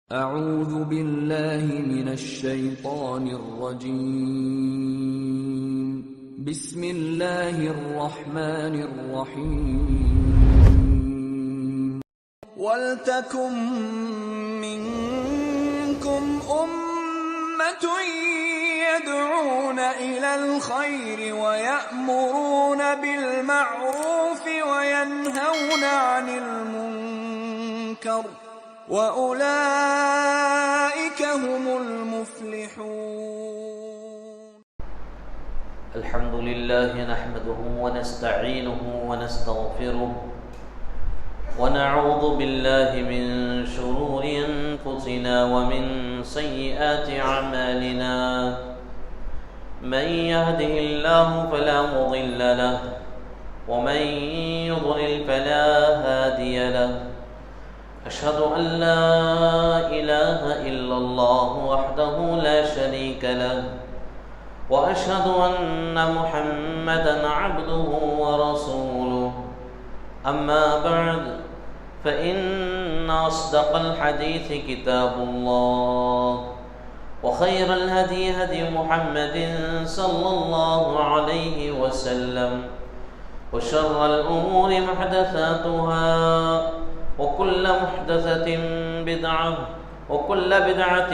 أعوذ بالله من الشيطان الرجيم. بسم الله الرحمن الرحيم. ولتكن منكم أمة يدعون إلى الخير ويأمرون بالمعروف وينهون عن المنكر وأولئك هم المفلحون. الحمد لله نحمده ونستعينه ونستغفره ونعوذ بالله من شرور أنفسنا ومن سيئات أعمالنا. من يهده الله فلا مضل له ومن يضلل فلا هادي له. أشهد أن لا إله إلا الله وحده لا شريك له وأشهد أن محمدًا عبده ورسوله. أما بعد فإن أصدق الحديث كتاب الله وخير الهدي هدي محمد صلى الله عليه وسلم وشر الأمور محدثاتها وكل محدثة بدعة وكل بدعة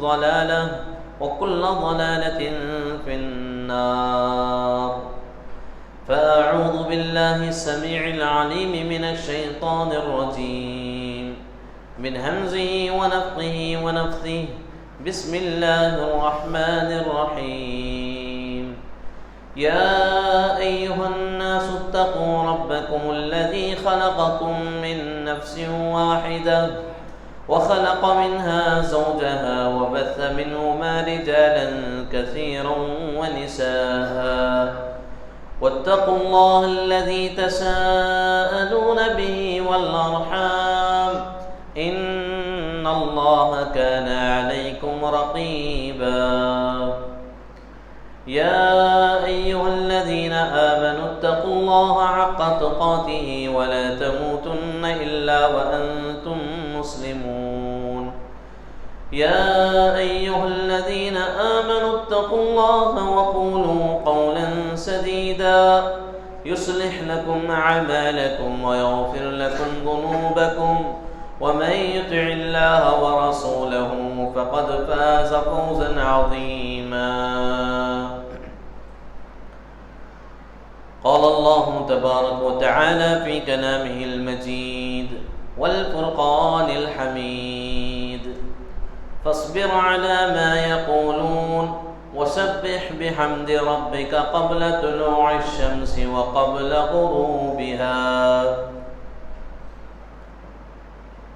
ضلالة وكل ضلالة في النار. فأعوذ بالله السميع العليم من الشيطان الرجيم من همزه ونفخه ونفثه. بسم الله الرحمن الرحيم. يا أيها الناس اتقوا ربكم الذي خلقكم من نفس واحدة وخلق منها زوجها وبث منهما رجالا كثيرا ونساء واتقوا الله الذي تساءلون به والأرحام إن الله كان عليكم رقيبا. يا أيها الذين آمنوا اتقوا الله حق تقاته ولا تموتن إلا وأنتم مسلمون. يا أيها الذين آمنوا اتقوا الله وقولوا قولا سديدا يصلح لكم أعمالكم ويغفر لكم ذنوبكم ومن يطع الله ورسوله فقد فاز فوزا عظيما. قال الله تبارك وتعالى في كلامه المجيد والفرقان الحميد. فاصبر على ما يقولون وسبح بحمد ربك قبل طلوع الشمس وقبل غروبها.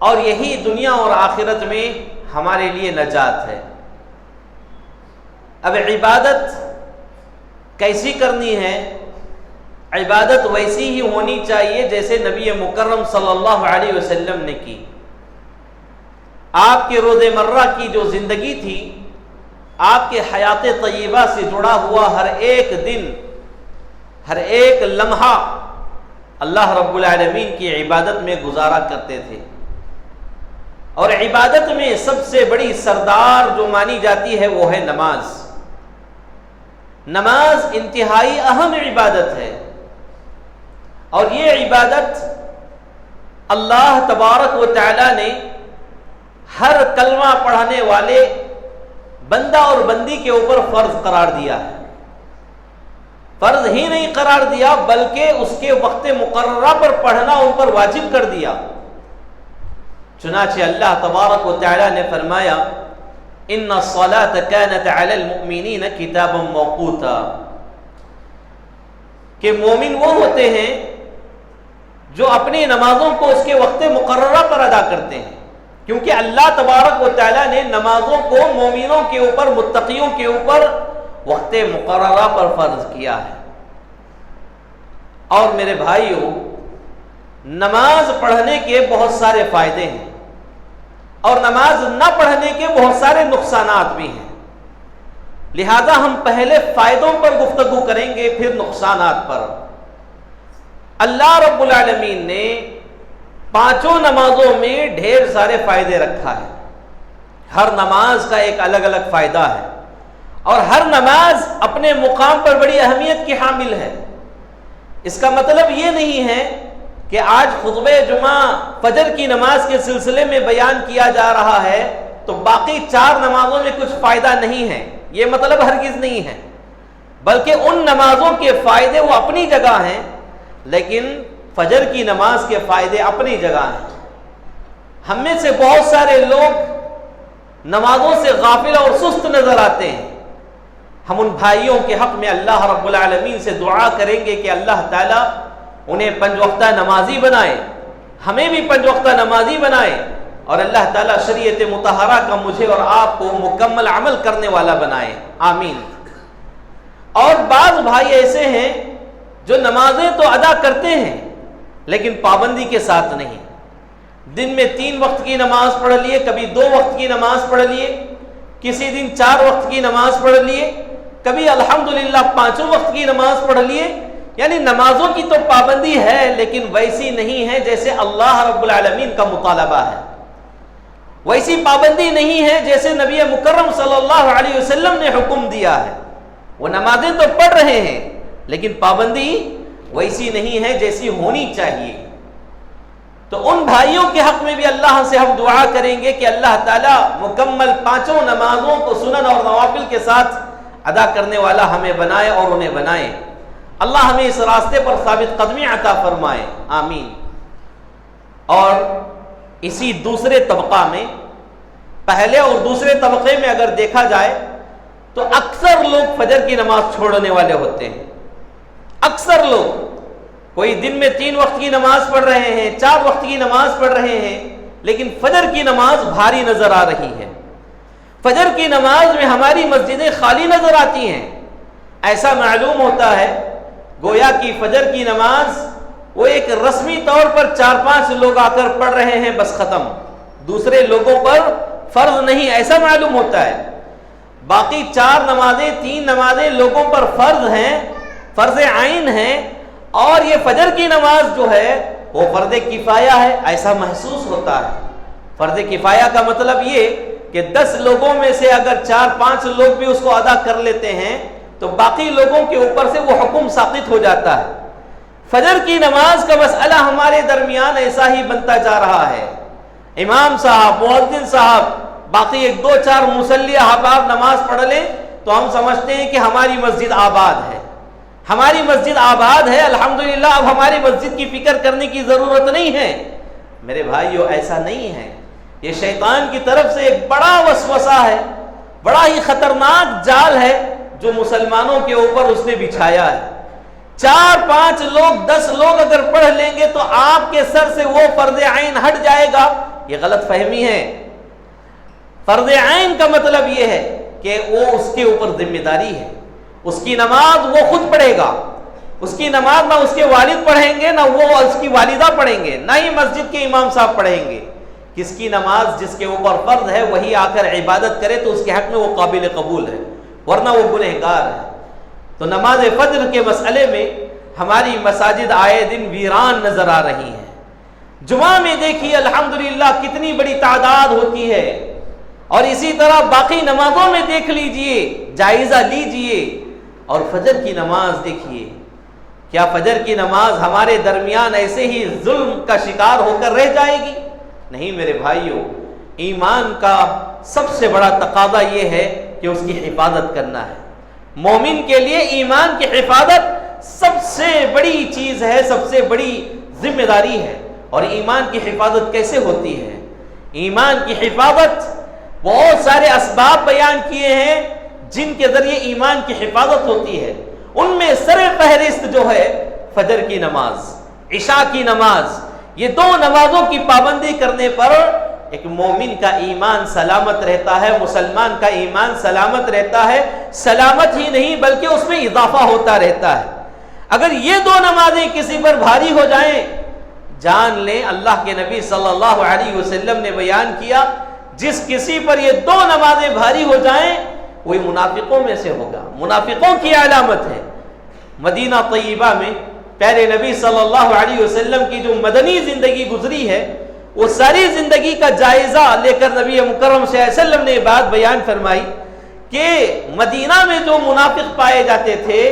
اور یہی دنیا اور آخرت میں ہمارے لیے نجات ہے۔ اب عبادت کیسی کرنی ہے؟ عبادت ویسی ہی ہونی چاہیے جیسے نبی مکرم صلی اللہ علیہ وسلم نے کی۔ آپ کے روز مرہ کی جو زندگی تھی، آپ کے حیات طیبہ سے جڑا ہوا ہر ایک دن، ہر ایک لمحہ اللہ رب العالمین کی عبادت میں گزارا کرتے تھے۔ اور عبادت میں سب سے بڑی سردار جو مانی جاتی ہے وہ ہے نماز۔ نماز انتہائی اہم عبادت ہے، اور یہ عبادت اللہ تبارک و تعالی نے ہر کلمہ پڑھنے والے بندہ اور بندی کے اوپر فرض قرار دیا ہے۔ فرض ہی نہیں قرار دیا بلکہ اس کے وقت مقررہ پر پڑھنا ان پر واجب کر دیا۔ چنانچہ اللہ تبارک و تعالی نے فرمایا ان الصلاۃ کانت علی المؤمنین کتابا موقوتا، کہ مومن وہ ہوتے ہیں جو اپنی نمازوں کو اس کے وقت مقررہ پر ادا کرتے ہیں، کیونکہ اللہ تبارک و تعالی نے نمازوں کو مومنوں کے اوپر، متقیوں کے اوپر وقت مقررہ پر فرض کیا ہے۔ اور میرے بھائیوں، نماز پڑھنے کے بہت سارے فائدے ہیں، اور نماز نہ پڑھنے کے بہت سارے نقصانات بھی ہیں، لہذا ہم پہلے فائدوں پر گفتگو کریں گے پھر نقصانات پر۔ اللہ رب العالمین نے پانچوں نمازوں میں ڈھیر سارے فائدے رکھا ہے، ہر نماز کا ایک الگ الگ فائدہ ہے، اور ہر نماز اپنے مقام پر بڑی اہمیت کی حامل ہے۔ اس کا مطلب یہ نہیں ہے کہ آج خطبہ جمعہ فجر کی نماز کے سلسلے میں بیان کیا جا رہا ہے تو باقی 4 نمازوں میں کچھ فائدہ نہیں ہے، یہ مطلب ہرگز نہیں ہے، بلکہ ان نمازوں کے فائدے وہ اپنی جگہ ہیں، لیکن فجر کی نماز کے فائدے اپنی جگہ ہیں۔ ہم میں سے بہت سارے لوگ نمازوں سے غافل اور سست نظر آتے ہیں۔ ہم ان بھائیوں کے حق میں اللہ رب العالمین سے دعا کریں گے کہ اللہ تعالیٰ انہیں 5 وقتہ نمازی بنائے، ہمیں بھی 5 وقتہ نمازی بنائے، اور اللہ تعالیٰ شریعت مطہرہ کا مجھے اور آپ کو مکمل عمل کرنے والا بنائے، آمین۔ اور بعض بھائی ایسے ہیں جو نمازیں تو ادا کرتے ہیں لیکن پابندی کے ساتھ نہیں، دن میں 3 وقت کی نماز پڑھ لیے، کبھی 2 وقت کی نماز پڑھ لیے، کسی دن 4 وقت کی نماز پڑھ لیے، کبھی الحمدللہ 5 وقت کی نماز پڑھ لیے، یعنی نمازوں کی تو پابندی ہے لیکن ویسی نہیں ہے جیسے اللہ رب العالمین کا مطالبہ ہے، ویسی پابندی نہیں ہے جیسے نبی مکرم صلی اللہ علیہ وسلم نے حکم دیا ہے۔ وہ نمازیں تو پڑھ رہے ہیں لیکن پابندی ویسی نہیں ہے جیسی ہونی چاہیے۔ تو ان بھائیوں کے حق میں بھی اللہ سے ہم دعا کریں گے کہ اللہ تعالیٰ مکمل 5 نمازوں کو سنن اور نوافل کے ساتھ ادا کرنے والا ہمیں بنائے اور انہیں بنائے۔ اللہ ہمیں اس راستے پر ثابت قدمی عطا فرمائے، آمین۔ اور اسی دوسرے طبقہ میں، پہلے اور دوسرے طبقے میں اگر دیکھا جائے تو اکثر لوگ فجر کی نماز چھوڑنے والے ہوتے ہیں۔ اکثر لوگ کوئی دن میں 3 وقت کی نماز پڑھ رہے ہیں، 4 وقت کی نماز پڑھ رہے ہیں، لیکن فجر کی نماز بھاری نظر آ رہی ہے۔ فجر کی نماز میں ہماری مسجدیں خالی نظر آتی ہیں، ایسا معلوم ہوتا ہے گویا کہ فجر کی نماز وہ ایک رسمی طور پر 4-5 لوگ آ کر پڑھ رہے ہیں، بس ختم، دوسرے لوگوں پر فرض نہیں، ایسا معلوم ہوتا ہے۔ باقی 4 نمازیں، 3 نمازیں لوگوں پر فرض ہیں، فرض عین ہیں، اور یہ فجر کی نماز جو ہے وہ فرض کفایہ ہے، ایسا محسوس ہوتا ہے۔ فرض کفایہ کا مطلب یہ کہ 10 لوگوں میں سے اگر 4-5 لوگ بھی اس کو ادا کر لیتے ہیں تو باقی لوگوں کے اوپر سے وہ حکم ساقط ہو جاتا ہے۔ فجر کی نماز کا مسئلہ ہمارے درمیان ایسا ہی بنتا جا رہا ہے، امام صاحب، مؤذن صاحب، باقی 1-2-4 مصلی احباب نماز پڑھ لیں تو ہم سمجھتے ہیں کہ ہماری مسجد آباد ہے، ہماری مسجد آباد ہے، الحمدللہ اب ہماری مسجد کی فکر کرنے کی ضرورت نہیں ہے۔ میرے بھائیو، ایسا نہیں ہے، یہ شیطان کی طرف سے ایک بڑا وسوسہ ہے، بڑا ہی خطرناک جال ہے جو مسلمانوں کے اوپر اس نے بچھایا ہے۔ 4-5 لوگ، 10 لوگ اگر پڑھ لیں گے تو آپ کے سر سے وہ فرض عین ہٹ جائے گا، یہ غلط فہمی ہے۔ فرض عین کا مطلب یہ ہے کہ وہ اس کے اوپر ذمہ داری ہے، اس کی نماز وہ خود پڑھے گا، اس کی نماز نہ اس کے والد پڑھیں گے، نہ وہ اس کی والدہ پڑھیں گے، نہ ہی مسجد کے امام صاحب پڑھیں گے۔ کس کی نماز جس کے اوپر فرض ہے وہی آ کر عبادت کرے تو اس کے حق میں وہ قابل قبول ہے، ورنہ وہ گنہگار ہے۔ تو نماز فجر کے مسئلے میں ہماری مساجد آئے دن ویران نظر آ رہی ہیں۔ جمعہ میں دیکھیے الحمدللہ کتنی بڑی تعداد ہوتی ہے، اور اسی طرح باقی نمازوں میں دیکھ لیجئے، جائزہ لیجئے، اور فجر کی نماز دیکھیے۔ کیا فجر کی نماز ہمارے درمیان ایسے ہی ظلم کا شکار ہو کر رہ جائے گی؟ نہیں میرے بھائیوں، ایمان کا سب سے بڑا تقاضا یہ ہے کہ اس کی حفاظت کرنا ہے۔ مومن کے لیے ایمان کی حفاظت سب سے بڑی چیز ہے، سب سے بڑی ذمہ داری ہے۔ اور ایمان کی حفاظت کیسے ہوتی ہے؟ ایمان کی حفاظت بہت سارے اسباب بیان کیے ہیں جن کے ذریعے ایمان کی حفاظت ہوتی ہے۔ ان میں سر فہرست جو ہے فجر کی نماز، عشاء کی نماز، یہ دو نمازوں کی پابندی کرنے پر ایک مومن کا ایمان سلامت رہتا ہے، مسلمان کا ایمان سلامت رہتا ہے۔ سلامت ہی نہیں بلکہ اس میں اضافہ ہوتا رہتا ہے۔ اگر یہ دو نمازیں کسی پر بھاری ہو جائیں، جان لیں اللہ کے نبی صلی اللہ علیہ وسلم نے بیان کیا، جس کسی پر یہ دو نمازیں بھاری ہو جائیں وہی منافقوں میں سے ہوگا، منافقوں کی علامت ہے۔ مدینہ طیبہ میں پیارے نبی صلی اللہ علیہ وسلم کی جو مدنی زندگی گزری ہے، وہ ساری زندگی کا جائزہ لے کر نبی مکرم صلی اللہ علیہ وسلم نے بات بیان فرمائی کہ مدینہ میں جو منافق پائے جاتے تھے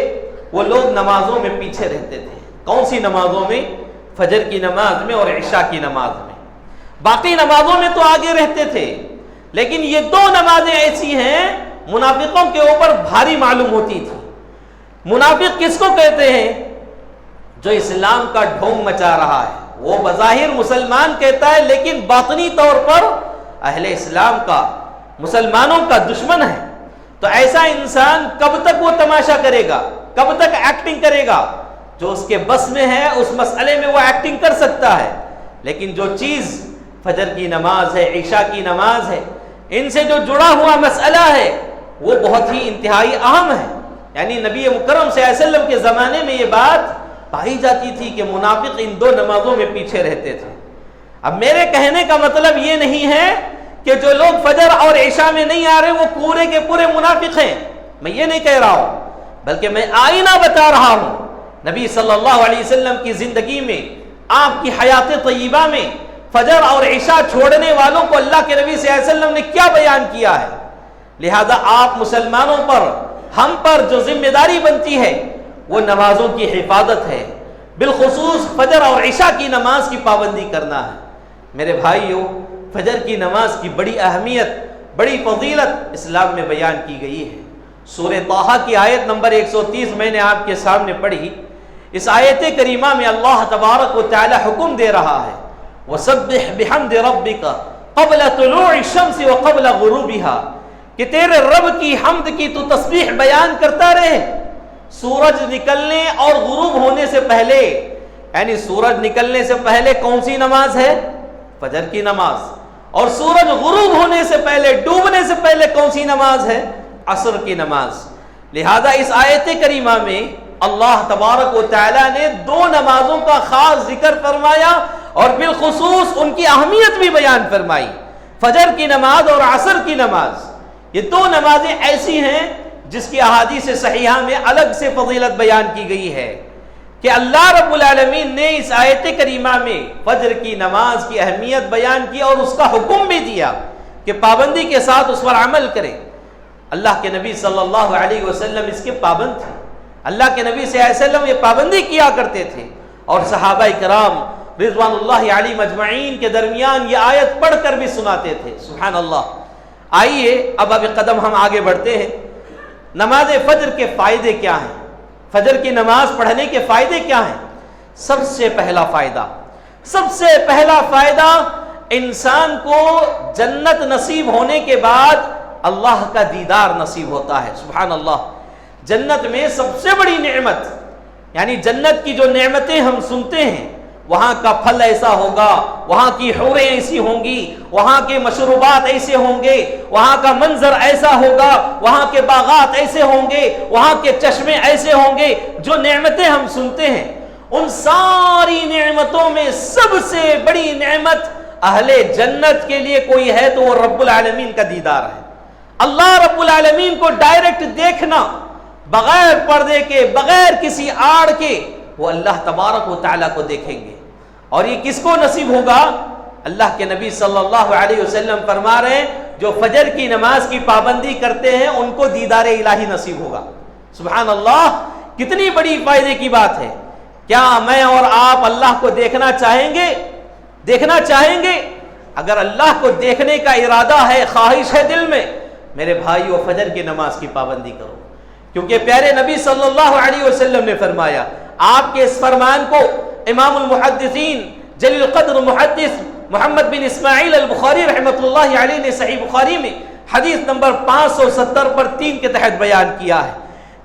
وہ لوگ نمازوں میں پیچھے رہتے تھے۔ کون سی نمازوں میں؟ فجر کی نماز میں اور عشاء کی نماز میں۔ باقی نمازوں میں تو آگے رہتے تھے، لیکن یہ دو نمازیں ایسی ہیں منافقوں کے اوپر بھاری معلوم ہوتی تھی۔ منافق کس کو کہتے ہیں؟ جو اسلام کا ڈھونگ مچا رہا ہے، وہ بظاہر مسلمان کہتا ہے لیکن باطنی طور پر اہل اسلام کا، مسلمانوں کا دشمن ہے۔ تو ایسا انسان کب تک وہ تماشا کرے گا، کب تک ایکٹنگ کرے گا؟ جو اس کے بس میں ہے اس مسئلے میں وہ ایکٹنگ کر سکتا ہے، لیکن جو چیز فجر کی نماز ہے، عشاء کی نماز ہے، ان سے جو جڑا ہوا مسئلہ ہے وہ بہت ہی انتہائی اہم ہے۔ یعنی نبی مکرم صلی اللہ علیہ وسلم کے زمانے میں یہ بات پائی جاتی تھی کہ منافق ان دو نمازوں میں پیچھے رہتے تھے۔ اب میرے کہنے کا مطلب یہ نہیں ہے کہ جو لوگ فجر اور عشاء میں نہیں آ رہے وہ پورے کے پورے منافق ہیں، میں یہ نہیں کہہ رہا ہوں، بلکہ میں آئینہ بتا رہا ہوں۔ نبی صلی اللہ علیہ وسلم کی زندگی میں، آپ کی حیات طیبہ میں فجر اور عشاء چھوڑنے والوں کو اللہ کے نبی صلی اللہ علیہ وسلم نے کیا بیان کیا ہے؟ لہذا آپ مسلمانوں پر، ہم پر جو ذمہ داری بنتی ہے وہ نمازوں کی حفاظت ہے، بالخصوص فجر اور عشاء کی نماز کی پابندی کرنا ہے۔ میرے بھائیوں، فجر کی نماز کی بڑی اہمیت، بڑی فضیلت اسلام میں بیان کی گئی ہے۔ سورہ طٰہٰ کی آیت نمبر 130 میں نے آپ کے سامنے پڑھی۔ اس آیت کریمہ میں اللہ تبارک و تعالی حکم دے رہا ہے وَسَبِّحْ بِحَمْدِ رَبِّكَ قَبْلَ طُلُوعِ الشَّمْسِ وَقَبْلَ غُرُوبِهَا، کہ تیرے رب کی حمد کی تو تسبیح بیان کرتا رہے سورج نکلنے اور غروب ہونے سے پہلے۔ یعنی سورج نکلنے سے پہلے کون سی نماز ہے؟ فجر کی نماز۔ اور سورج غروب ہونے سے پہلے، ڈوبنے سے پہلے کون سی نماز ہے؟ عصر کی نماز۔ لہذا اس آیت کریمہ میں اللہ تبارک و تعالی نے دو نمازوں کا خاص ذکر فرمایا اور بالخصوص ان کی اہمیت بھی بیان فرمائی، فجر کی نماز اور عصر کی نماز۔ یہ دو نمازیں ایسی ہیں جس کی احادیث صحیحہ میں الگ سے فضیلت بیان کی گئی ہے کہ اللہ رب العالمین نے اس آیت کریمہ میں فجر کی نماز کی اہمیت بیان کی اور اس کا حکم بھی دیا کہ پابندی کے ساتھ اس پر عمل کریں۔ اللہ کے نبی صلی اللہ علیہ وسلم اس کے پابند تھے، اللہ کے نبی صلی اللہ علیہ وسلم یہ پابندی کیا کرتے تھے، اور صحابہ کرام رضوان اللہ علیہم اجمعین کے درمیان یہ آیت پڑھ کر بھی سناتے تھے۔ سبحان اللہ۔ آئیے اب قدم ہم آگے بڑھتے ہیں۔ نماز فجر کے فائدے کیا ہیں؟ فجر کی نماز پڑھنے کے فائدے کیا ہیں؟ سب سے پہلا فائدہ انسان کو جنت نصیب ہونے کے بعد اللہ کا دیدار نصیب ہوتا ہے۔ سبحان اللہ۔ جنت میں سب سے بڑی نعمت، یعنی جنت کی جو نعمتیں ہم سنتے ہیں وہاں کا پھل ایسا ہوگا، وہاں کی حوریں ایسی ہوں گی، وہاں کے مشروبات ایسے ہوں گے، وہاں کا منظر ایسا ہوگا، وہاں کے باغات ایسے ہوں گے، وہاں کے چشمے ایسے ہوں گے۔ جو نعمتیں ہم سنتے ہیں، ان ساری نعمتوں میں سب سے بڑی نعمت اہل جنت کے لیے کوئی ہے تو وہ رب العالمین کا دیدار ہے۔ اللہ رب العالمین کو ڈائریکٹ دیکھنا، بغیر پردے کے، بغیر کسی آڑ کے، وہ اللہ تبارک و تعالیٰ کو دیکھیں گے۔ اور یہ کس کو نصیب ہوگا؟ اللہ کے نبی صلی اللہ علیہ وسلم فرما رہے ہیں جو فجر کی نماز کی پابندی کرتے ہیں ان کو دیدار الہی نصیب ہوگا۔ سبحان اللہ، کتنی بڑی فائدے کی بات ہے۔ کیا میں اور آپ اللہ کو دیکھنا چاہیں گے؟ دیکھنا چاہیں گے؟ اگر اللہ کو دیکھنے کا ارادہ ہے، خواہش ہے دل میں، میرے بھائیو فجر کی نماز کی پابندی کرو، کیونکہ پیارے نبی صلی اللہ علیہ وسلم نے فرمایا، آپ کے اس فرمان کو امام المحدثین جلیل القدر محدث محمد بن اسماعیل البخاری رحمۃ اللہ علیہ نے صحیح بخاری میں حدیث نمبر 570 پر 3 کے تحت بیان کیا ہے،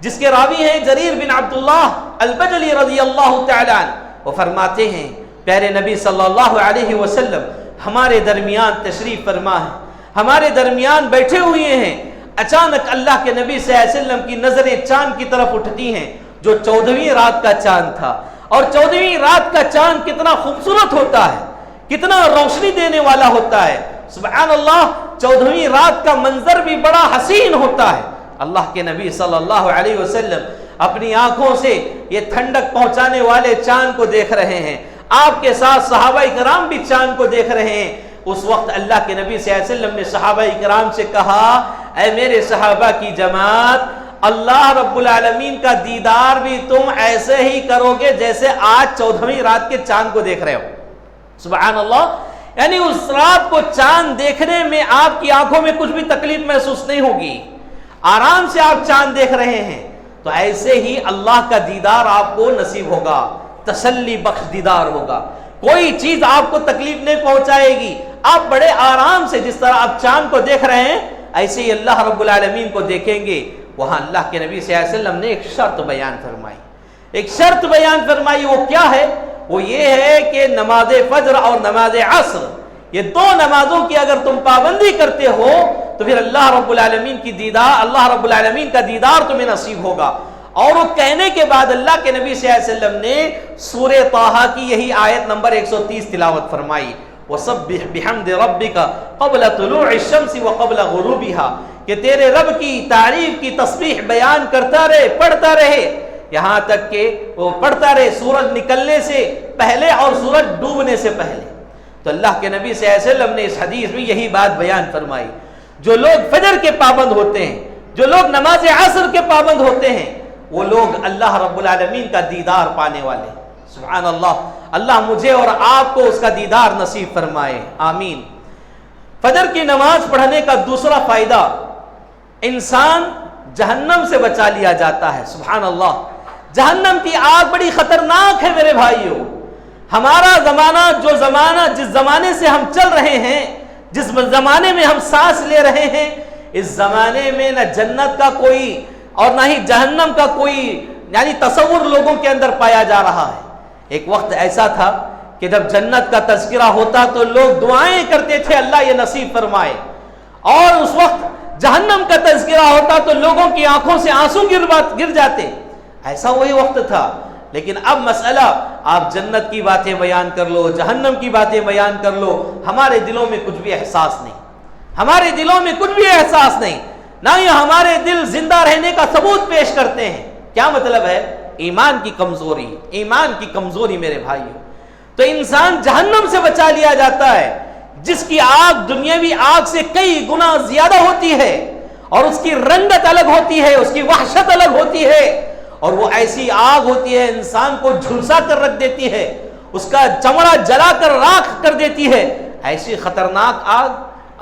جس کے راوی ہیں جریر بن عبداللہ البجلی رضی اللہ تعالی عنہ۔ وہ فرماتے ہیں پیارے نبی صلی اللہ علیہ وسلم ہمارے درمیان تشریف فرما ہے، ہمارے درمیان بیٹھے ہوئے ہیں، اچانک اللہ کے نبی صلی اللہ علیہ وسلم کی نظریں چاند کی طرف اٹھتی ہیں جو 14ویں رات کا چاند تھا۔ اور 14ویں رات کا چاند کتنا خوبصورت ہوتا ہے، کتنا روشنی دینے والا ہوتا ہے، سبحان اللہ۔ 14ویں رات کا منظر بھی بڑا حسین ہوتا ہے۔ اللہ کے نبی صلی اللہ علیہ وسلم اپنی آنکھوں سے یہ ٹھنڈک پہنچانے والے چاند کو دیکھ رہے ہیں، آپ کے ساتھ صحابہ کرام بھی چاند کو دیکھ رہے ہیں۔ اس وقت اللہ کے نبی صلی اللہ علیہ وسلم نے صحابہ کرام سے کہا، اے میرے صحابہ کی جماعت، اللہ رب العالمین کا دیدار بھی تم ایسے ہی کرو گے جیسے آج 14ویں رات کے چاند کو دیکھ رہے ہو۔ سبحان اللہ، یعنی اس رات کو چاند دیکھنے میں آپ کی آنکھوں میں کچھ بھی تکلیف محسوس نہیں ہوگی، آرام سے آپ چاند دیکھ رہے ہیں۔ تو ایسے ہی اللہ کا دیدار آپ کو نصیب ہوگا، تسلی بخش دیدار ہوگا، کوئی چیز آپ کو تکلیف نہیں پہنچائے گی، آپ بڑے آرام سے جس طرح آپ چاند کو دیکھ رہے ہیں ایسے ہی اللہ رب العالمین کو دیکھیں گے۔ وہاں اللہ کے نبی صلی اللہ علیہ وسلم نے ایک شرط بیان فرمائی، ایک شرط بیان فرمائی، وہ کیا ہے؟ وہ یہ ہے کہ نماز فجر اور نماز عصر، یہ دو نمازوں کی اگر تم پابندی کرتے ہو تو پھر اللہ رب العالمین کی دیدار، اللہ رب العالمین کا دیدار تمہیں نصیب ہوگا۔ اور وہ کہنے کے بعد اللہ کے نبی صلی اللہ علیہ وسلم نے سورہ طٰہٰ کی یہی آیت نمبر 130 تلاوت فرمائی، وَسَبِّحْ بِحَمْدِ رَبِّكَ قَبْلَ طُلُوعِ الشَّمْسِ وَقَبْلَ غُرُوبِهَا، کہ تیرے رب کی تعریف کی تسبیح بیان کرتا رہے، پڑھتا رہے، یہاں تک کہ وہ پڑھتا رہے سورج نکلنے سے پہلے اور سورج ڈوبنے سے پہلے۔ تو اللہ کے نبی صلی اللہ علیہ وسلم نے اس حدیث میں یہی بات بیان فرمائی، جو لوگ فجر کے پابند ہوتے ہیں، جو لوگ نماز عصر کے پابند ہوتے ہیں، وہ لوگ اللہ رب العالمین کا دیدار پانے والے۔ سبحان اللہ، اللہ مجھے اور آپ کو اس کا دیدار نصیب فرمائے، آمین۔ فجر کی نماز پڑھنے کا دوسرا فائدہ، انسان جہنم سے بچا لیا جاتا ہے۔ سبحان اللہ، جہنم کی آگ بڑی خطرناک ہے میرے بھائیوں۔ ہمارا زمانہ، جو زمانہ جس زمانے سے ہم چل رہے ہیں، جس زمانے میں ہم سانس لے رہے ہیں، اس زمانے میں نہ جنت کا کوئی اور نہ ہی جہنم کا کوئی یعنی تصور لوگوں کے اندر پایا جا رہا ہے۔ ایک وقت ایسا تھا کہ جب جنت کا تذکرہ ہوتا تو لوگ دعائیں کرتے تھے اللہ یہ نصیب فرمائے، اور اس وقت جہنم کا تذکرہ ہوتا تو لوگوں کی آنکھوں سے آنسو گر جاتے۔ ایسا وہی وقت تھا، لیکن اب مسئلہ، آپ جنت کی باتیں بیان کر لو، جہنم کی باتیں بیان کر لو، ہمارے دلوں میں کچھ بھی احساس نہیں، ہمارے دلوں میں کچھ بھی احساس نہیں، نہ ہی ہمارے دل زندہ رہنے کا ثبوت پیش کرتے ہیں۔ کیا مطلب ہے؟ ایمان کی کمزوری، ایمان کی کمزوری میرے بھائیوں۔ تو انسان جہنم سے بچا لیا جاتا ہے، جس کی آگ دنیاوی آگ سے کئی گنا زیادہ ہوتی ہے، اور اس کی رنگت الگ ہوتی ہے، اس کی وحشت الگ ہوتی ہے، اور وہ ایسی آگ ہوتی ہے انسان کو جھلسا کر رکھ دیتی ہے، اس کا چمڑا جلا کر راکھ کر دیتی ہے۔ ایسی خطرناک آگ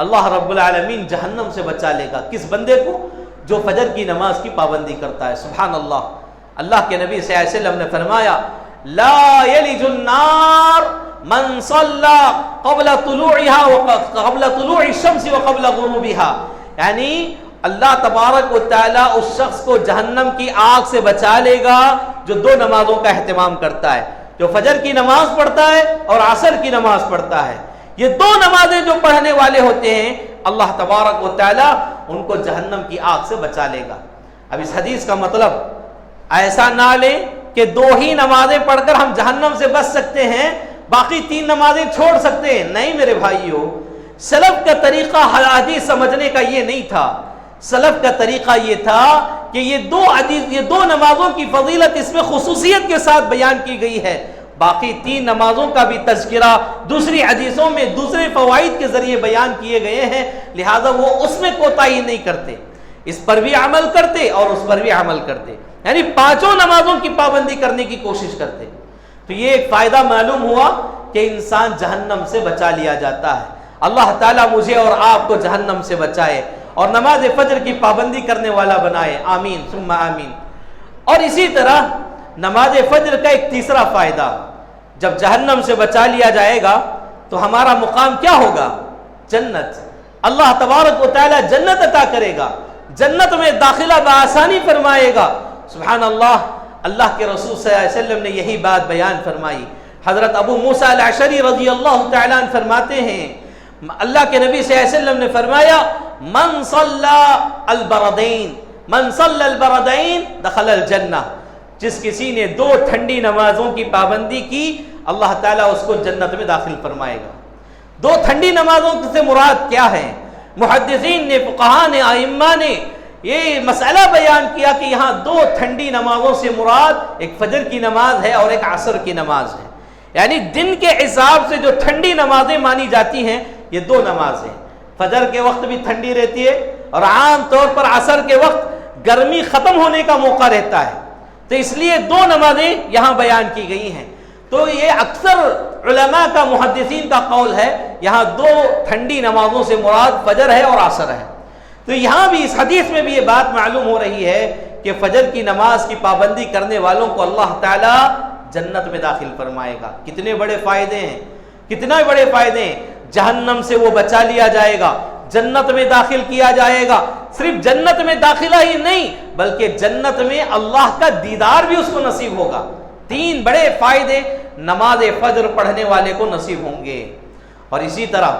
اللہ رب العالمین جہنم سے بچا لے گا کس بندے کو؟ جو فجر کی نماز کی پابندی کرتا ہے۔ سبحان اللہ، اللہ کے نبی صلی اللہ علیہ وسلم نے فرمایا، لا یلج النار من صلى قبل طلوع الشمس وقبل غروبها، یعنی اللہ تبارک و تعالیٰ اس شخص کو جہنم کی آگ سے بچا لے گا جو دو نمازوں کا اہتمام کرتا ہے۔ جو فجر کی نماز پڑھتا ہے اور عصر کی نماز پڑھتا ہے، یہ دو نمازیں جو پڑھنے والے ہوتے ہیں اللہ تبارک و تعالی ان کو جہنم کی آگ سے بچا لے گا۔ اب اس حدیث کا مطلب ایسا نہ لیں کہ دو ہی نمازیں پڑھ کر ہم جہنم سے بچ سکتے ہیں، باقی 3 نمازیں چھوڑ سکتے ہیں، نہیں میرے بھائیو۔ سلف کا طریقہ حدیث سمجھنے کا یہ نہیں تھا، سلف کا طریقہ یہ تھا کہ یہ دو نمازوں کی فضیلت اس میں خصوصیت کے ساتھ بیان کی گئی ہے، باقی 3 نمازوں کا بھی تذکرہ دوسری حدیثوں میں دوسرے فوائد کے ذریعے بیان کیے گئے ہیں، لہذا وہ اس میں کوتاہی نہیں کرتے، اس پر بھی عمل کرتے اور اس پر بھی عمل کرتے، یعنی 5 نمازوں کی پابندی کرنے کی کوشش کرتے۔ تو یہ ایک فائدہ معلوم ہوا کہ انسان جہنم سے بچا لیا جاتا ہے۔ اللہ تعالیٰ مجھے اور آپ کو جہنم سے بچائے اور نماز فجر کی پابندی کرنے والا بنائے، آمین ثم آمین۔ اور اسی طرح نماز فجر کا ایک تیسرا فائدہ، جب جہنم سے بچا لیا جائے گا تو ہمارا مقام کیا ہوگا؟ جنت۔ اللہ تبارک و تعالیٰ جنت عطا کرے گا، جنت میں داخلہ بآسانی فرمائے گا۔ سبحان اللہ، اللہ کے رسول صلی اللہ علیہ وسلم نے یہی بات بیان فرمائی۔ حضرت ابو موسیٰ الاشعری رضی اللہ تعالیٰ عنہ فرماتے ہیں، اللہ کے نبی صلی اللہ علیہ وسلم نے فرمایا من صلی البردین دخل الجنہ، جس کسی نے 2 ٹھنڈی نمازوں کی پابندی کی اللہ تعالیٰ اس کو جنت میں داخل فرمائے گا۔ 2 ٹھنڈی نمازوں سے مراد کیا ہے؟ محدثین نے، فقہاء نے، ائمہ نے یہ مسئلہ بیان کیا کہ یہاں 2 ٹھنڈی نمازوں سے مراد ایک فجر کی نماز ہے اور ایک عصر کی نماز ہے، یعنی دن کے حساب سے جو ٹھنڈی نمازیں مانی جاتی ہیں یہ 2 نمازیں۔ فجر کے وقت بھی ٹھنڈی رہتی ہے اور عام طور پر عصر کے وقت گرمی ختم ہونے کا موقع رہتا ہے، تو اس لیے 2 نمازیں یہاں بیان کی گئی ہیں۔ تو یہ اکثر علماء کا، محدثین کا قول ہے، یہاں 2 ٹھنڈی نمازوں سے مراد فجر ہے اور عصر ہے۔ تو یہاں بھی اس حدیث میں بھی یہ بات معلوم ہو رہی ہے کہ فجر کی نماز کی پابندی کرنے والوں کو اللہ تعالیٰ جنت میں داخل فرمائے گا۔ کتنے بڑے فائدے ہیں، کتنے بڑے فائدے ہیں! جہنم سے وہ بچا لیا جائے گا، جنت میں داخل کیا جائے گا، صرف جنت میں داخلہ ہی نہیں بلکہ جنت میں اللہ کا دیدار بھی اس کو نصیب ہوگا۔ 3 بڑے فائدے نماز فجر پڑھنے والے کو نصیب ہوں گے۔ اور اسی طرح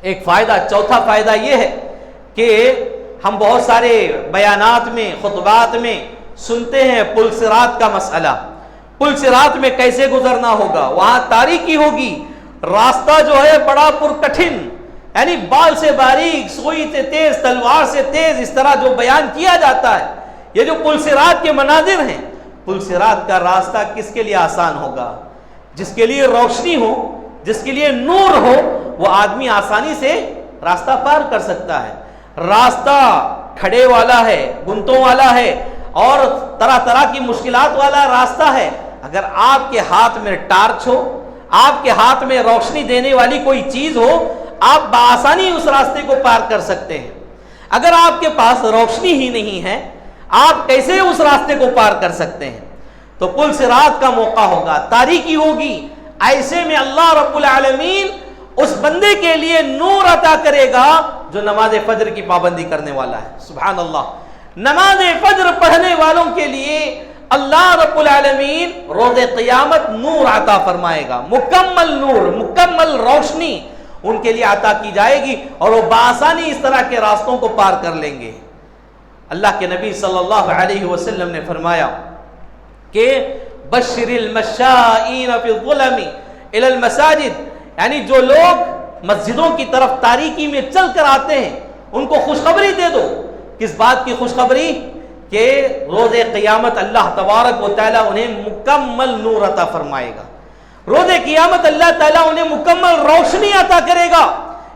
ایک فائدہ، چوتھا فائدہ یہ ہے کہ ہم بہت سارے بیانات میں، خطبات میں سنتے ہیں پل صراط کا مسئلہ، پل صراط میں کیسے گزرنا ہوگا، وہاں تاریکی ہوگی، راستہ جو ہے بڑا پرکٹھن، یعنی بال سے باریک، سوئی سے تیز، تلوار سے تیز، اس طرح جو بیان کیا جاتا ہے۔ یہ جو پل صراط کے مناظر ہیں، پل صراط کا راستہ کس کے لیے آسان ہوگا؟ جس کے لیے روشنی ہو، جس کے لیے نور ہو، وہ آدمی آسانی سے راستہ پار کر سکتا ہے۔ راستہ کھڑے والا ہے، گنتوں والا ہے اور طرح طرح کی مشکلات والا راستہ ہے، اگر آپ کے ہاتھ میں ٹارچ ہو، آپ کے ہاتھ میں روشنی دینے والی کوئی چیز ہو، آپ بآسانی اس راستے کو پار کر سکتے ہیں۔ اگر آپ کے پاس روشنی ہی نہیں ہے، آپ کیسے اس راستے کو پار کر سکتے ہیں؟ تو پل صراط کا موقع ہوگا، تاریکی ہوگی، ایسے میں اللہ رب العالمین اس بندے کے لیے نور عطا کرے گا جو نماز فجر کی پابندی کرنے والا ہے۔ سبحان اللہ، نماز فجر پڑھنے والوں کے لیے اللہ رب العالمین روز قیامت نور عطا فرمائے گا، مکمل نور، مکمل روشنی ان کے لیے عطا کی جائے گی اور وہ بآسانی اس طرح کے راستوں کو پار کر لیں گے۔ اللہ کے نبی صلی اللہ علیہ وسلم نے فرمایا کہ بشر المشائین فی الظلم الی المساجد، یعنی جو لوگ مسجدوں کی طرف تاریکی میں چل کر آتے ہیں ان کو خوشخبری دے دو۔ کس بات کی خوشخبری؟ کہ روز قیامت اللہ تبارک و تعالیٰ انہیں مکمل نور عطا فرمائے گا، روز قیامت اللہ تعالیٰ انہیں مکمل روشنی عطا کرے گا۔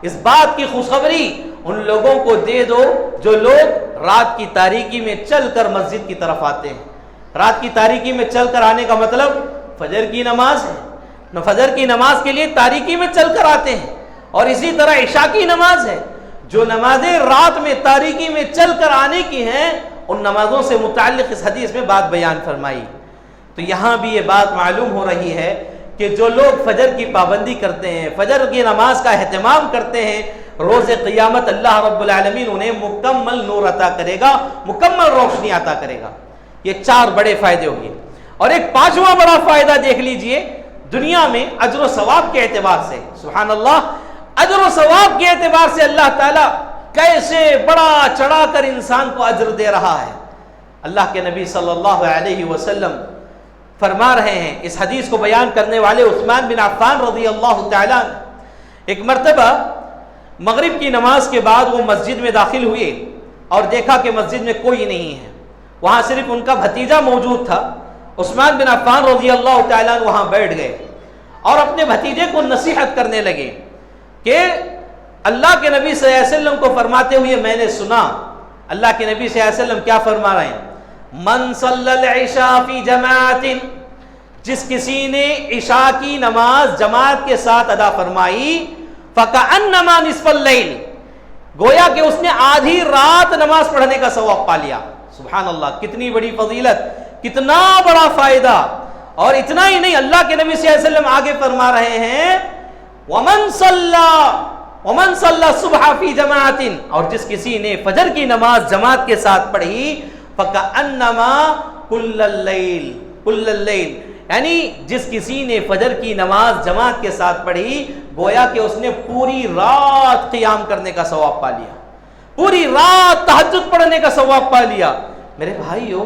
اس بات کی خوشخبری ان لوگوں کو دے دو جو لوگ رات کی تاریکی میں چل کر مسجد کی طرف آتے ہیں۔ رات کی تاریکی میں چل کر آنے کا مطلب فجر کی نماز ہے، فجر کی نماز کے لیے تاریکی میں چل کر آتے ہیں، اور اسی طرح عشاء کی نماز ہے۔ جو نمازیں رات میں تاریکی میں چل کر آنے کی ہیں ان نمازوں سے متعلق اس حدیث میں بات بیان فرمائی۔ تو یہاں بھی یہ بات معلوم ہو رہی ہے کہ جو لوگ فجر کی پابندی کرتے ہیں، فجر کی نماز کا اہتمام کرتے ہیں، روز قیامت اللہ رب العالمین انہیں مکمل نور عطا کرے گا، مکمل روشنی عطا کرے گا۔ یہ 4 بڑے فائدے ہوئے۔ اور ایک پانچواں بڑا فائدہ دیکھ لیجئے دنیا میں اجر و ثواب کے اعتبار سے، سبحان اللہ، اجر و ثواب کے اعتبار سے اللہ تعالیٰ کیسے بڑا چڑھا کر انسان کو اجر دے رہا ہے۔ اللہ کے نبی صلی اللہ علیہ وسلم فرما رہے ہیں، اس حدیث کو بیان کرنے والے عثمان بن عفان رضی اللہ تعالیٰ ایک مرتبہ مغرب کی نماز کے بعد وہ مسجد میں داخل ہوئے اور دیکھا کہ مسجد میں کوئی نہیں ہے، وہاں صرف ان کا بھتیجا موجود تھا۔ عثمان بن عفان رضی اللہ تعالیٰ وہاں بیٹھ گئے اور اپنے بھتیجے کو نصیحت کرنے لگے کہ اللہ کے نبی صلی اللہ علیہ وسلم کو فرماتے ہوئے میں نے سنا، اللہ کے نبی صلی اللہ علیہ وسلم کیا فرما رہے ہیں؟ من صلی العشاء فی جماعت، جس کسی نے عشاء کی نماز جماعت کے ساتھ ادا فرمائی، فکأنما نصف اللیل، گویا کہ اس نے آدھی رات نماز پڑھنے کا ثواب پا لیا۔ سبحان اللہ، کتنی بڑی فضیلت، کتنا بڑا فائدہ۔ اور اتنا ہی نہیں، اللہ کے نبی صلی اللہ علیہ وسلم آگے فرما رہے ہیں ومن صلی الصبح فی جماعت، اور جس کسی نے فجر کی نماز جماعت کے ساتھ پڑھی، فکأنما کل اللیل، یعنی جس کسی نے فجر کی نماز جماعت کے ساتھ پڑھی، گویا کہ اس نے پوری رات قیام کرنے کا ثواب پا لیا، پوری رات تہجد پڑھنے کا ثواب پا لیا۔ میرے بھائیو،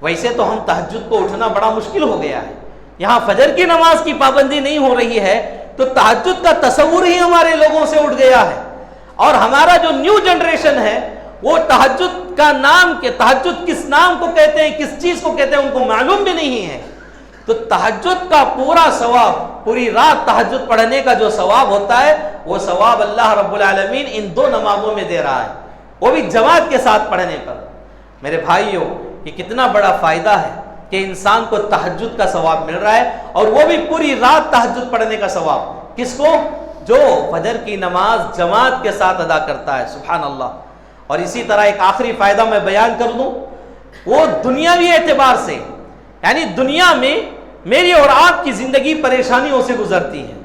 ویسے تو ہم تہجد کو اٹھنا بڑا مشکل ہو گیا ہے، یہاں فجر کی نماز کی پابندی نہیں ہو رہی ہے تو تہجد کا تصور ہی ہمارے لوگوں سے اٹھ گیا ہے، اور ہمارا جو نیو جنریشن ہے وہ تہجد کا نام کے تہجد کس نام کو کہتے ہیں، کس چیز کو کہتے ہیں، ان کو معلوم بھی نہیں ہے۔ تو تہجد کا پورا ثواب، پوری رات تہجد پڑھنے کا جو ثواب ہوتا ہے، وہ ثواب اللہ رب العالمین ان دو نمازوں میں دے رہا ہے، وہ بھی جماعت کے ساتھ پڑھنے پر۔ میرے بھائیوں، یہ کتنا بڑا فائدہ ہے کہ انسان کو تہجد کا ثواب مل رہا ہے، اور وہ بھی پوری رات تہجد پڑھنے کا ثواب۔ کس کو؟ جو فجر کی نماز جماعت کے ساتھ ادا کرتا ہے، سبحان اللہ۔ اور اسی طرح ایک آخری فائدہ میں بیان کر دوں، وہ دنیاوی اعتبار سے، یعنی دنیا میں میری اور آپ کی زندگی پریشانیوں سے گزرتی ہے،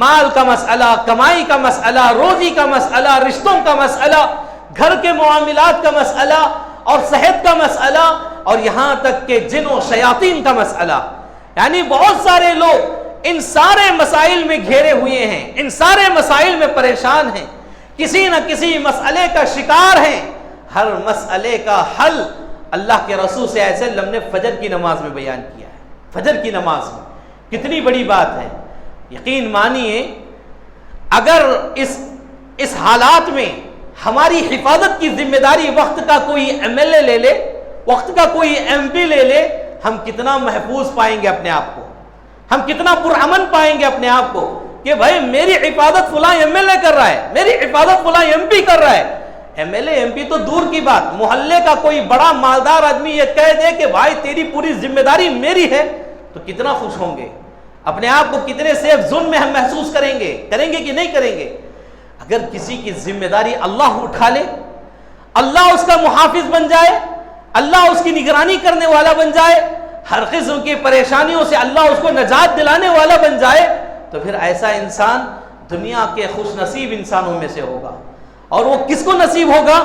مال کا مسئلہ، کمائی کا مسئلہ، روزی کا مسئلہ، رشتوں کا مسئلہ، گھر کے معاملات کا مسئلہ، اور صحت کا مسئلہ، اور یہاں تک کہ جن و شیاطین کا مسئلہ، یعنی بہت سارے لوگ ان سارے مسائل میں گھیرے ہوئے ہیں، ان سارے مسائل میں پریشان ہیں، کسی نہ کسی مسئلے کا شکار ہیں۔ ہر مسئلے کا حل اللہ کے رسول صلی اللہ علیہ وسلم نے فجر کی نماز میں بیان کیا ہے۔ فجر کی نماز میں کتنی بڑی بات ہے، یقین مانیے اگر اس حالات میں ہماری حفاظت کی ذمہ داری وقت کا کوئی ایم ایل اے لے لے، وقت کا کوئی ایم پی لے لے، ہم کتنا محفوظ پائیں گے اپنے آپ کو، ہم کتنا پرامن پائیں گے اپنے آپ کو کہ بھائی میری حفاظت فلاں ایم ایل اے کر رہا ہے، میری حفاظت فلاں ایم پی کر رہا ہے۔ ایم ایل اے ایم پی تو دور کی بات، محلے کا کوئی بڑا مالدار آدمی یہ کہہ دے کہ بھائی تیری پوری ذمہ داری میری ہے، تو کتنا خوش ہوں گے، اپنے آپ کو کتنے سیف زون میں ہم محسوس کریں گے کہ نہیں کریں گے۔ اگر کسی کی ذمہ داری اللہ اٹھا لے، اللہ اس کا محافظ بن جائے، اللہ اس کی نگرانی کرنے والا بن جائے، ہر قسم کی پریشانیوں سے اللہ اس کو نجات دلانے والا بن جائے، تو پھر ایسا انسان دنیا کے خوش نصیب انسانوں میں سے ہوگا۔ اور وہ کس کو نصیب ہوگا؟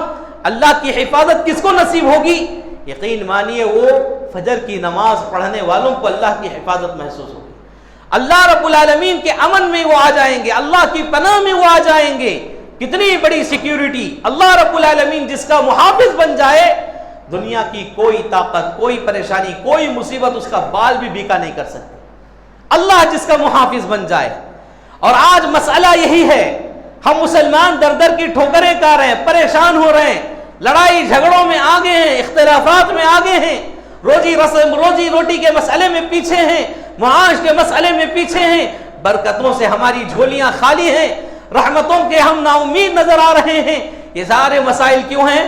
اللہ کی حفاظت کس کو نصیب ہوگی؟ یقین مانیے وہ فجر کی نماز پڑھنے والوں کو اللہ کی حفاظت محسوس ہوگی، اللہ رب العالمین کے امن میں وہ آ جائیں گے، اللہ کی پناہ میں وہ آ جائیں گے۔ کتنی بڑی سیکیورٹی، اللہ رب العالمین جس کا محافظ بن جائے، دنیا کی کوئی طاقت، کوئی پریشانی، کوئی مصیبت اس کا بال بھی بیکا نہیں کر سکتی، اللہ جس کا محافظ بن جائے۔ اور آج مسئلہ یہی ہے، ہم مسلمان در در کی ٹھوکریں کھا رہے ہیں، پریشان ہو رہے ہیں، لڑائی جھگڑوں میں آگے ہیں، اختلافات میں آگے ہیں، روزی روٹی کے مسئلے میں پیچھے ہیں، معاش کے مسئلے میں پیچھے ہیں، برکتوں سے ہماری جھولیاں خالی ہیں، رحمتوں کے ہم نا امید نظر آ رہے ہیں۔ یہ سارے مسائل کیوں ہیں؟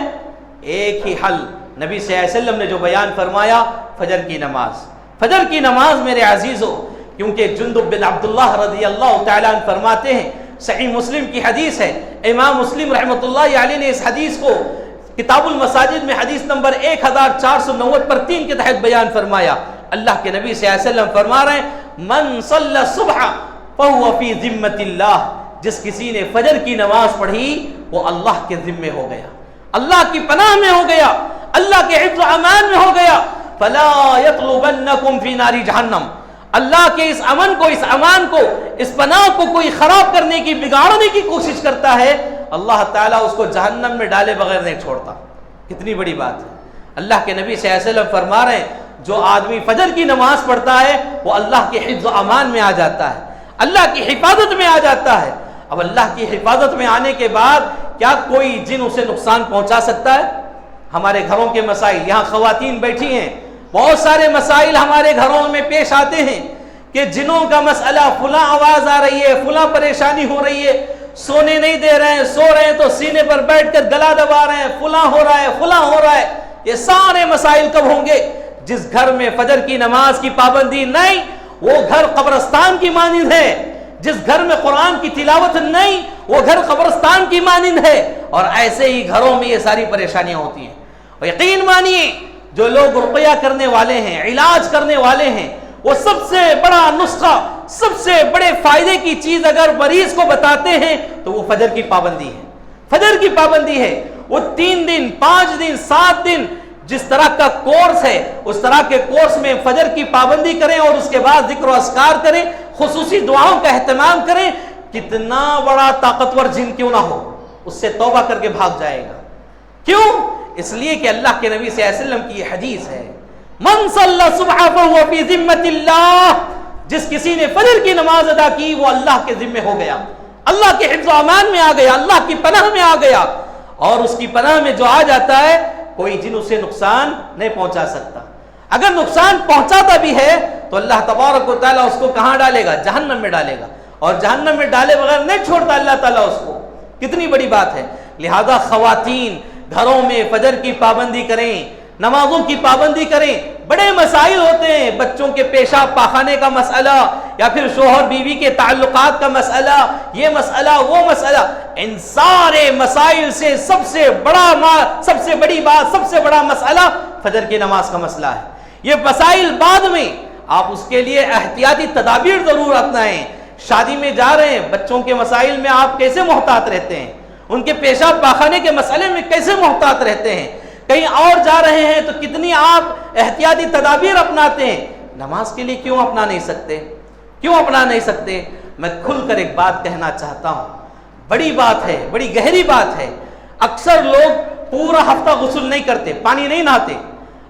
ایک ہی حل نبی صلی اللہ علیہ وسلم نے جو بیان فرمایا، فجر کی نماز۔ فجر کی نماز میرے عزیزو، کیونکہ جندب بن عبداللہ رضی اللہ تعالیٰ عنہ فرماتے ہیں، صحیح مسلم کی حدیث ہے، امام مسلم رحمۃ اللہ علیہ نے اس حدیث کو کتاب المساجد میں حدیث نمبر 1490 پر 3 کے تحت بیان فرمایا۔ اللہ کے نبی صلی اللہ علیہ وسلم فرما رہے ہیں، من صلی الصبح فہو فی ذمۃ اللہ، جس کسی نے فجر کی نماز پڑھی وہ اللہ کے ذمے ہو گیا، اللہ کی پناہ میں ہو گیا، اللہ کے حفظ و امان میں ہو گیا۔ فلا يطلبنكم في نار جہنم. اللہ کے اس امن کو، اس امان کو، اس پناہ کو کوئی خراب کرنے کی، بگاڑنے کی کوشش کرتا ہے، اللہ تعالیٰ اس کو جہنم میں ڈالے بغیر نہیں چھوڑتا. کتنی بڑی بات ہے. اللہ کے نبی صلی اللہ علیہ وسلم فرما رہے ہیں جو آدمی فجر کی نماز پڑھتا ہے وہ اللہ کے حفظ و امان میں آ جاتا ہے، اللہ کی حفاظت میں آ جاتا ہے. اب اللہ کی حفاظت میں آنے کے بعد کیا کوئی جن اسے نقصان پہنچا سکتا ہے؟ ہمارے گھروں کے مسائل، یہاں خواتین بیٹھی ہیں، بہت سارے مسائل ہمارے گھروں میں پیش آتے ہیں کہ جنوں کا مسئلہ، فلاں آواز آ رہی ہے، فلاں پریشانی ہو رہی ہے، سونے نہیں دے رہے ہیں، سو رہے ہیں تو سینے پر بیٹھ کر گلا دبا رہے ہیں، فلاں ہو رہا ہے، فلاں ہو رہا ہے. یہ سارے مسائل کب ہوں گے؟ جس گھر میں فجر کی نماز کی پابندی نہیں، وہ گھر قبرستان کی مانند ہے. جس گھر میں قرآن کی تلاوت نہیں، وہ گھر قبرستان کی مانند ہے. اور ایسے ہی گھروں میں یہ ساری پریشانیاں ہوتی ہیں. اور یقین مانیے جو لوگ رقیہ کرنے والے ہیں، علاج کرنے والے ہیں، وہ سب سے بڑا نسخہ، سب سے بڑے فائدے کی چیز اگر مریض کو بتاتے ہیں تو وہ فجر کی پابندی ہے. فجر کی پابندی ہے. وہ 3 دن 5 دن 7 دن جس طرح کا کورس ہے، اس طرح کے کورس میں فجر کی پابندی کریں اور اس کے بعد ذکر و اذکار کریں، خصوصی دعاؤں کا اہتمام کریں. کتنا بڑا طاقتور جن کیوں نہ ہو، اس سے توبہ کر کے بھاگ جائے گا. کیوں؟ اس لیے کہ اللہ کے نبی صلی اللہ علیہ وسلم کی یہ حدیث ہے، من صلی صبح فہو فی ذمۃ اللہ. جس کسی نے فجر کی نماز ادا کی وہ اللہ کے ذمہ ہو گیا، اللہ کے حفظ و امان میں آ گیا، اللہ کی پناہ میں آ گیا. اور اس کی پناہ میں جو آ جاتا ہے کوئی جن اسے نقصان نہیں پہنچا سکتا. اگر نقصان پہنچاتا بھی ہے تو اللہ تبارک و تعالیٰ اس کو کہاں ڈالے گا؟ جہنم میں ڈالے گا. اور جہنم میں ڈالے بغیر نہیں چھوڑتا اللہ تعالیٰ اس کو. کتنی بڑی بات ہے. لہذا خواتین گھروں میں فجر کی پابندی کریں، نمازوں کی پابندی کریں. بڑے مسائل ہوتے ہیں، بچوں کے پیشاب پاخانے کا مسئلہ، یا پھر شوہر بیوی کے تعلقات کا مسئلہ، یہ مسئلہ وہ مسئلہ. ان سارے مسائل سے سب سے بڑی بات، سب سے بڑا مسئلہ فجر کی نماز کا مسئلہ ہے. یہ مسائل بعد میں آپ اس کے لیے احتیاطی تدابیر ضرور اپنائیں. شادی میں جا رہے ہیں، بچوں کے مسائل میں آپ کیسے محتاط رہتے ہیں؟ ان کے پیشاب پاخانے کے مسئلے میں کیسے محتاط رہتے ہیں؟ کہیں اور جا رہے ہیں تو کتنی آپ احتیاطی تدابیر اپناتے ہیں؟ نماز کے لیے کیوں اپنا نہیں سکتے؟ کیوں اپنا نہیں سکتے؟ میں کھل کر ایک بات کہنا چاہتا ہوں، بڑی بات ہے، بڑی گہری بات ہے. اکثر لوگ پورا ہفتہ غسل نہیں کرتے، پانی نہیں نہاتے،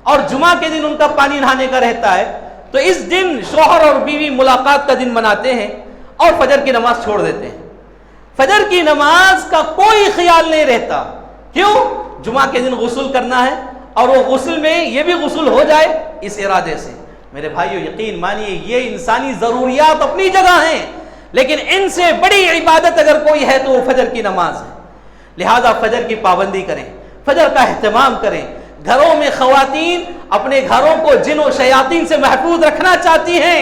اور جمعہ کے دن ان کا پانی نہانے کا رہتا ہے، تو اس دن شوہر اور بیوی ملاقات کا دن مناتے ہیں اور فجر کی نماز چھوڑ دیتے ہیں. فجر کی نماز کا کوئی خیال نہیں رہتا. کیوں؟ جمعہ کے دن غسل کرنا ہے اور وہ غسل میں یہ بھی غسل ہو جائے اس ارادے سے. میرے بھائیو یقین مانیے یہ انسانی ضروریات اپنی جگہ ہیں، لیکن ان سے بڑی عبادت اگر کوئی ہے تو وہ فجر کی نماز ہے. لہذا فجر کی پابندی کریں، فجر کا اہتمام کریں. گھروں میں خواتین اپنے گھروں کو جن و شیاطین سے محفوظ رکھنا چاہتی ہیں،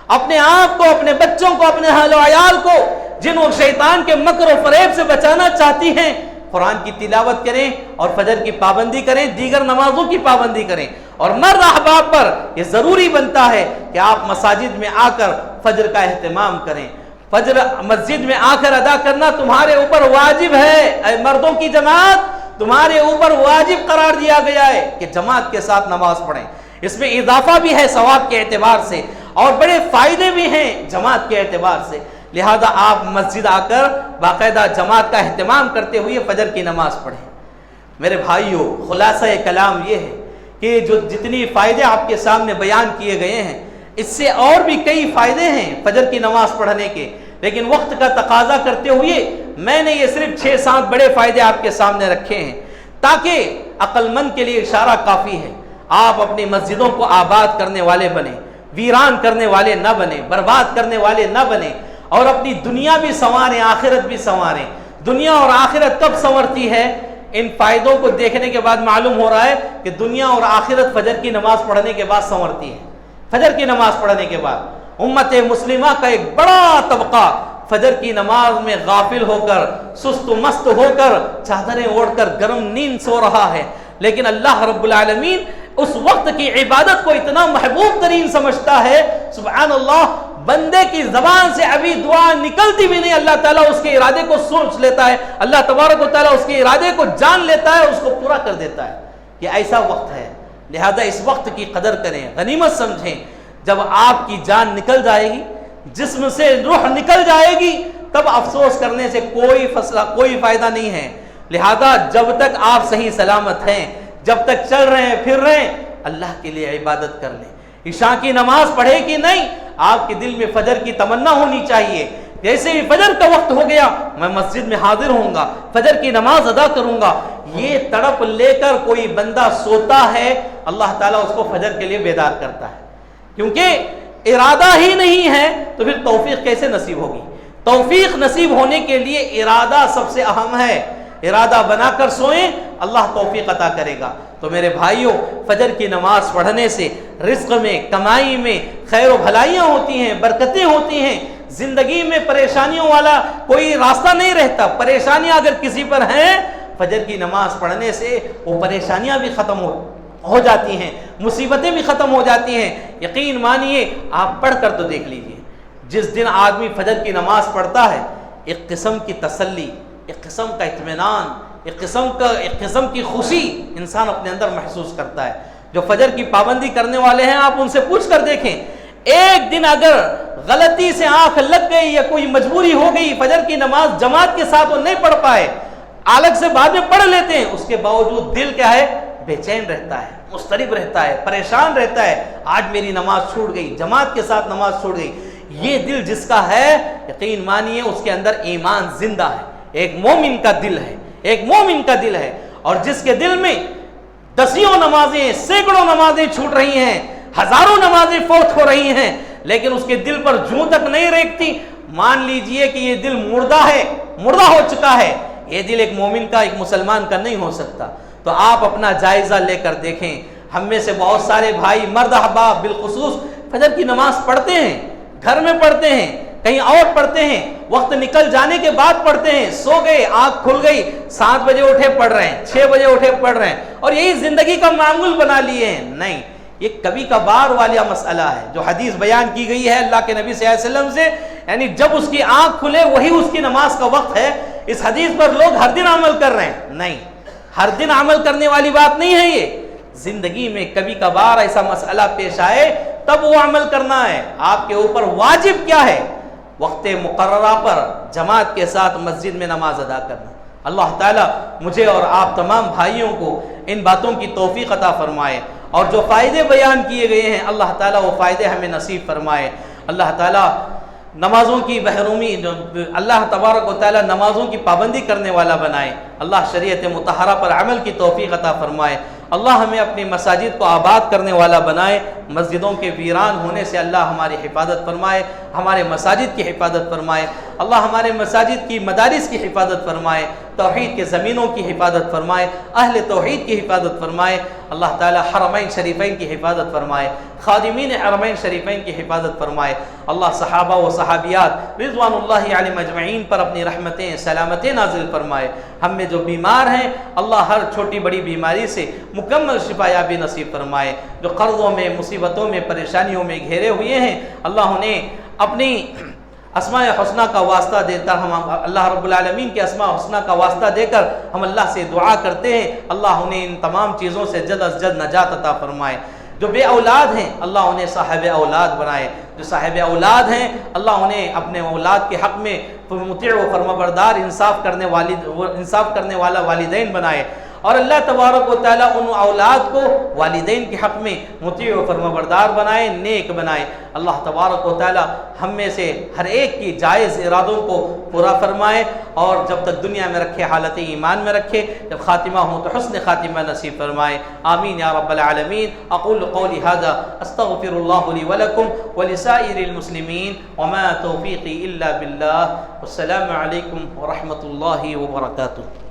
اپنے آپ کو، اپنے بچوں کو، اپنے اہل و عیال کو جن و شیطان کے مکر و فریب سے بچانا چاہتی ہیں، قرآن کی تلاوت کریں اور فجر کی پابندی کریں، دیگر نمازوں کی پابندی کریں. اور مرد احباب پر یہ ضروری بنتا ہے کہ آپ مساجد میں آ کر فجر کا اہتمام کریں. فجر مسجد میں آ کر ادا کرنا تمہارے اوپر واجب ہے. اے مردوں کی جماعت، تمہارے اوپر واجب قرار دیا گیا ہے کہ جماعت کے ساتھ نماز پڑھیں. اس میں اضافہ بھی ہے ثواب کے اعتبار سے، اور بڑے فائدے بھی ہیں جماعت کے اعتبار سے. لہذا آپ مسجد آ کر باقاعدہ جماعت کا اہتمام کرتے ہوئے فجر کی نماز پڑھیں. میرے بھائیوں، خلاصہ کلام یہ ہے کہ جو جتنی فائدے آپ کے سامنے بیان کیے گئے ہیں، اس سے اور بھی کئی فائدے ہیں فجر کی نماز پڑھنے کے، لیکن وقت کا تقاضا کرتے ہوئے میں نے یہ صرف 6-7 بڑے فائدے آپ کے سامنے رکھے ہیں تاکہ عقل مند کے لیے اشارہ کافی ہے. آپ اپنی مسجدوں کو آباد کرنے والے بنیں، ویران کرنے والے نہ بنیں، برباد کرنے والے نہ بنیں، اور اپنی دنیا بھی سنواریں، آخرت بھی سنواریں. دنیا اور آخرت کب سنورتی ہے؟ ان فائدوں کو دیکھنے کے بعد معلوم ہو رہا ہے کہ دنیا اور آخرت فجر کی نماز پڑھنے کے بعد سنورتی ہے. فجر کی نماز پڑھنے کے بعد امت مسلمہ کا ایک بڑا طبقہ فجر کی نماز میں غافل ہو کر، سست و مست ہو کر، چادریں اوڑھ کر گرم نیند سو رہا ہے. لیکن اللہ رب العالمین اس وقت کی عبادت کو اتنا محبوب ترین سمجھتا ہے، سبحان اللہ، بندے کی زبان سے ابھی دعا نکلتی بھی نہیں، اللہ تعالیٰ اس کے ارادے کو سوچ لیتا ہے، اللہ تبارک و تعالیٰ اس کے ارادے کو جان لیتا ہے، اس کو پورا کر دیتا ہے. یہ ایسا وقت ہے لہذا اس وقت کی قدر کریں، غنیمت سمجھیں. جب آپ کی جان نکل جائے گی، جسم سے روح نکل جائے گی، تب افسوس کرنے سے کوئی فائدہ نہیں ہے. لہذا جب تک آپ صحیح سلامت ہیں، جب تک چل رہے ہیں پھر رہے ہیں، اللہ کے لیے عبادت کر لیں. عشاء کی نماز پڑھے کہ نہیں، آپ کے دل میں فجر کی تمنا ہونی چاہیے. جیسے ہی فجر کا وقت ہو گیا میں مسجد میں حاضر ہوں گا، فجر کی نماز ادا کروں گا. یہ تڑپ لے کر کوئی بندہ سوتا ہے، اللہ تعالیٰ اس کو فجر کے لیے بیدار کرتا ہے. کیونکہ ارادہ ہی نہیں ہے تو پھر توفیق کیسے نصیب ہوگی؟ توفیق نصیب ہونے کے لیے ارادہ سب سے اہم ہے. ارادہ بنا کر سوئیں، اللہ توفیق عطا کرے گا. تو میرے بھائیوں، فجر کی نماز پڑھنے سے رزق میں، کمائی میں خیر و بھلائیاں ہوتی ہیں، برکتیں ہوتی ہیں. زندگی میں پریشانیوں والا کوئی راستہ نہیں رہتا. پریشانیاں اگر کسی پر ہیں، فجر کی نماز پڑھنے سے وہ پریشانیاں بھی ختم ہو جاتی ہیں، مصیبتیں بھی ختم ہو جاتی ہیں. یقین مانیے، آپ پڑھ کر تو دیکھ لیجئے. جس دن آدمی فجر کی نماز پڑھتا ہے، ایک قسم کی تسلی، ایک قسم کا اطمینان، ایک قسم کی خوشی انسان اپنے اندر محسوس کرتا ہے. جو فجر کی پابندی کرنے والے ہیں، آپ ان سے پوچھ کر دیکھیں، ایک دن اگر غلطی سے آنکھ لگ گئی یا کوئی مجبوری ہو گئی، فجر کی نماز جماعت کے ساتھ وہ نہیں پڑھ پائے، الگ سے بعد میں پڑھ لیتے ہیں، اس کے باوجود دل کیا ہے؟ بے چین رہتا ہے، مضطرب رہتا ہے، پریشان رہتا ہے. آج میری نماز چھوٹ گئی، جماعت کے ساتھ نماز چھوٹ گئی. یہ دل جس کا ہے، یقین مانیے اس کے اندر ایمان زندہ ہے. ایک مومن کا دل ہے، ایک مومن کا دل ہے. اور جس کے دل میں دسیوں نمازیں، سینکڑوں نمازیں چھوٹ رہی ہیں، ہزاروں نمازیں فوت ہو رہی ہیں، لیکن اس کے دل پر جوں تک نہیں ریکتی، مان لیجئے کہ یہ دل مردہ ہے، مردہ ہو چکا ہے. یہ دل ایک مومن کا، ایک مسلمان کا نہیں ہو سکتا. تو آپ اپنا جائزہ لے کر دیکھیں. ہم میں سے بہت سارے بھائی، مرد احباب بالخصوص، فجر کی نماز پڑھتے ہیں، گھر میں پڑھتے ہیں، کہیں اور پڑھتے ہیں، وقت نکل جانے کے بعد پڑھتے ہیں. سو گئے، آنکھ کھل گئی، 7 بجے اٹھے پڑھ رہے ہیں، 6 بجے اٹھے پڑھ رہے ہیں، اور یہی زندگی کا معمول بنا لیے ہیں. نہیں، یہ کبھی کبھار والا مسئلہ ہے. جو حدیث بیان کی گئی ہے اللہ کے نبی صلی اللہ علیہ وسلم سے، یعنی جب اس کی آنکھ کھلے وہی اس کی نماز کا وقت ہے. اس حدیث پر لوگ ہر دن عمل کر رہے ہیں. نہیں، ہر دن عمل کرنے والی بات نہیں ہے. یہ زندگی میں کبھی کبھار ایسا مسئلہ پیش آئے تب وہ عمل کرنا ہے. آپ کے اوپر واجب کیا ہے؟ وقت مقررہ پر جماعت کے ساتھ مسجد میں نماز ادا کرنا. اللہ تعالیٰ مجھے اور آپ تمام بھائیوں کو ان باتوں کی توفیق عطا فرمائے، اور جو فائدے بیان کیے گئے ہیں اللہ تعالیٰ وہ فائدے ہمیں نصیب فرمائے. اللہ تعالیٰ نمازوں کی محرومی، اللہ تبارک و تعالیٰ نمازوں کی پابندی کرنے والا بنائے. اللہ شریعت مطہرہ پر عمل کی توفیق عطا فرمائے. اللہ ہمیں اپنی مساجد کو آباد کرنے والا بنائے. مسجدوں کے ویران ہونے سے اللہ ہماری حفاظت فرمائے، ہمارے مساجد کی حفاظت فرمائے. اللہ ہمارے مساجد کی مدارس کی حفاظت فرمائے، توحید کے زمینوں کی حفاظت فرمائے، اہل توحید کی حفاظت فرمائے. اللہ تعالی حرمین شریفین کی حفاظت فرمائے، خادمین حرمین شریفین کی حفاظت فرمائے. اللہ صحابہ و صحابیات رضوان اللہ علیہم اجمعین پر اپنی رحمتیں، سلامتیں نازل فرمائے. ہم میں جو بیمار ہیں اللہ ہر چھوٹی بڑی بیماری سے مکمل شفا یابی نصیب فرمائے. جو قرضوں میں، مصیبتوں میں، پریشانیوں میں گھیرے ہوئے ہیں اللہ انہیں اپنی اسماء حسنہ کا واسطہ دیتا، ہم اللہ رب العالمین کے اسماء حسنہ کا واسطہ دے کر ہم اللہ سے دعا کرتے ہیں اللہ انہیں ان تمام چیزوں سے جلد از جلد نجات عطا فرمائے. جو بے اولاد ہیں اللہ انہیں صاحب اولاد بنائے. جو صاحب اولاد ہیں اللہ انہیں اپنے اولاد کے حق میں مطیع و فرمانبردار انصاف کرنے والا والدین بنائے. اور اللہ تبارک و تعالیٰ ان اولاد کو والدین کے حق میں مطیع و فرمانبردار بنائے، نیک بنائے. اللہ تبارک و تعالیٰ ہم میں سے ہر ایک کی جائز ارادوں کو پورا فرمائے، اور جب تک دنیا میں رکھے حالت ایمان میں رکھے، جب خاتمہ ہو تو حسن خاتمہ نصیب فرمائے. آمین یا رب العالمین. اقول قولی ھذا استغفر اللہ لی ولکم ولسائر المسلمین وما توفیقی الا باللہ. والسلام علیکم ورحمۃ اللہ وبرکاتہ.